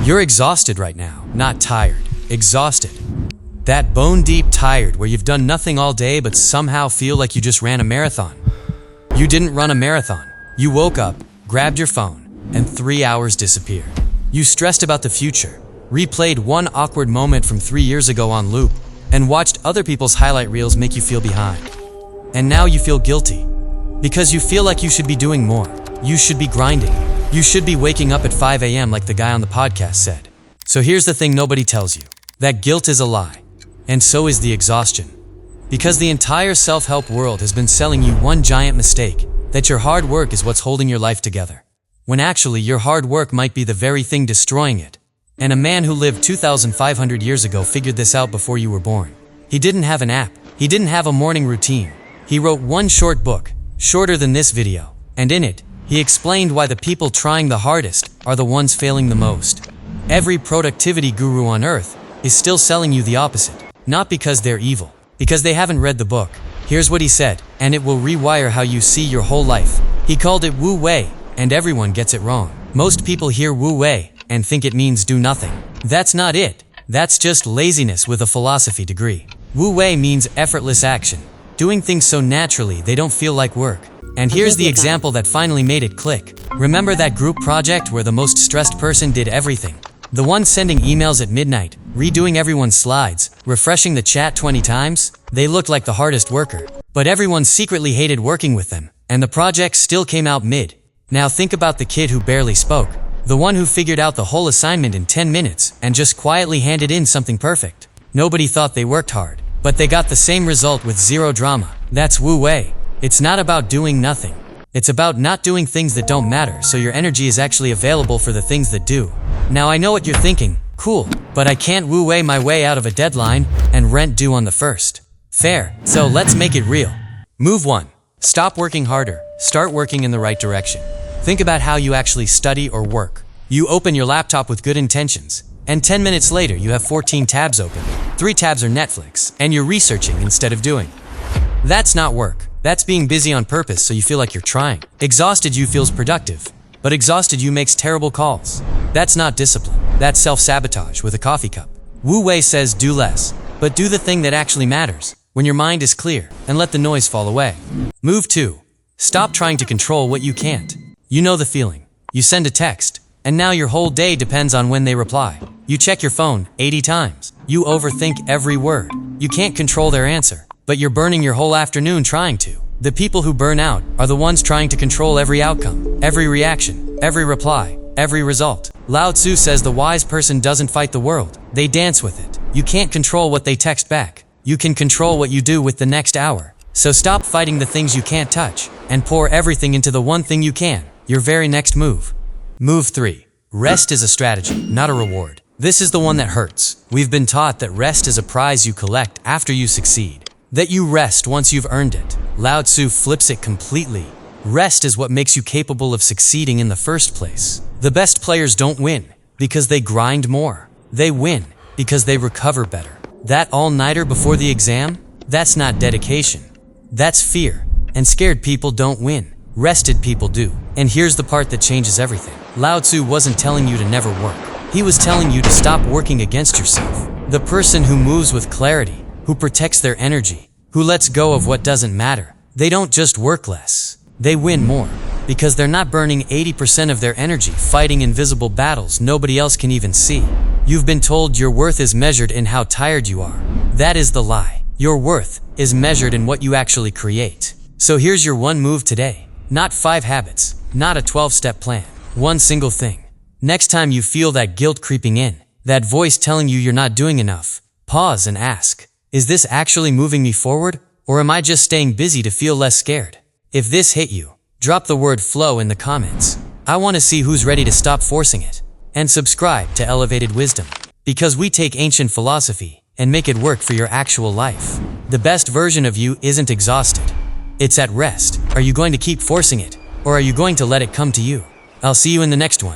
You're exhausted right now, not tired. Exhausted. That bone-deep tired where you've done nothing all day but somehow feel like you just ran a marathon. You didn't run a marathon. You woke up, grabbed your phone, and 3 hours disappeared. You stressed about the future, replayed one awkward moment from 3 years ago on loop, and watched other people's highlight reels make you feel behind. And now you feel guilty, because you feel like you should be doing more. You should be grinding. You should be waking up at 5 a.m. like the guy on the podcast said. So here's the thing nobody tells you. That guilt is a lie. And so is the exhaustion. Because the entire self-help world has been selling you one giant mistake, that your hard work is what's holding your life together. When actually your hard work might be the very thing destroying it. And a man who lived 2,500 years ago figured this out before you were born. He didn't have an app. He didn't have a morning routine. He wrote one short book, shorter than this video. And in it, he explained why the people trying the hardest are the ones failing the most. Every productivity guru on earth is still selling you the opposite. Not because they're evil, because they haven't read the book. Here's what he said, and it will rewire how you see your whole life. He called it Wu Wei, and everyone gets it wrong. Most people hear Wu Wei and think it means do nothing. That's not it. That's just laziness with a philosophy degree. Wu Wei means effortless action, doing things so naturally they don't feel like work. And here's the example that finally made it click. Remember that group project where the most stressed person did everything? The one sending emails at midnight, redoing everyone's slides, refreshing the chat 20 times? They looked like the hardest worker. But everyone secretly hated working with them, and the project still came out mid. Now think about the kid who barely spoke. The one who figured out the whole assignment in 10 minutes and just quietly handed in something perfect. Nobody thought they worked hard, but they got the same result with zero drama. That's Wu Wei. It's not about doing nothing. It's about not doing things that don't matter, so your energy is actually available for the things that do. Now I know what you're thinking. Cool, but I can't Wu Wei my way out of a deadline and rent due on the 1st. Fair, so let's make it real. Move 1. Stop working harder. Start working in the right direction. Think about how you actually study or work. You open your laptop with good intentions, and 10 minutes later you have 14 tabs open. 3 tabs are Netflix, and you're researching instead of doing. That's not work. That's being busy on purpose so you feel like you're trying. Exhausted you feels productive, but exhausted you makes terrible calls. That's not discipline. That's self-sabotage with a coffee cup. Wu Wei says do less, but do the thing that actually matters, when your mind is clear, and let the noise fall away. Move 2. Stop trying to control what you can't. You know the feeling. You send a text, and now your whole day depends on when they reply. You check your phone 80 times. You overthink every word. You can't control their answer, but you're burning your whole afternoon trying to. The people who burn out are the ones trying to control every outcome, every reaction, every reply, every result. Lao Tzu says the wise person doesn't fight the world, they dance with it. You can't control what they text back. You can control what you do with the next hour. So stop fighting the things you can't touch, and pour everything into the one thing you can, your very next move. Move 3. Rest is a strategy, not a reward. This is the one that hurts. We've been taught that rest is a prize you collect after you succeed. That you rest once you've earned it. Lao Tzu flips it completely. Rest is what makes you capable of succeeding in the first place. The best players don't win because they grind more. They win because they recover better. That all-nighter before the exam? That's not dedication. That's fear. And scared people don't win. Rested people do. And here's the part that changes everything. Lao Tzu wasn't telling you to never work. He was telling you to stop working against yourself. The person who moves with clarity, who protects their energy, who lets go of what doesn't matter, they don't just work less. They win more. Because they're not burning 80% of their energy fighting invisible battles nobody else can even see. You've been told your worth is measured in how tired you are. That is the lie. Your worth is measured in what you actually create. So here's your one move today. Not 5 habits, not a 12-step plan. One single thing. Next time you feel that guilt creeping in, that voice telling you you're not doing enough, pause and ask, is this actually moving me forward, or am I just staying busy to feel less scared? If this hit you, drop the word flow in the comments. I want to see who's ready to stop forcing it. And subscribe to Elevated Wisdom. Because we take ancient philosophy and make it work for your actual life. The best version of you isn't exhausted. It's at rest. Are you going to keep forcing it, or are you going to let it come to you? I'll see you in the next one.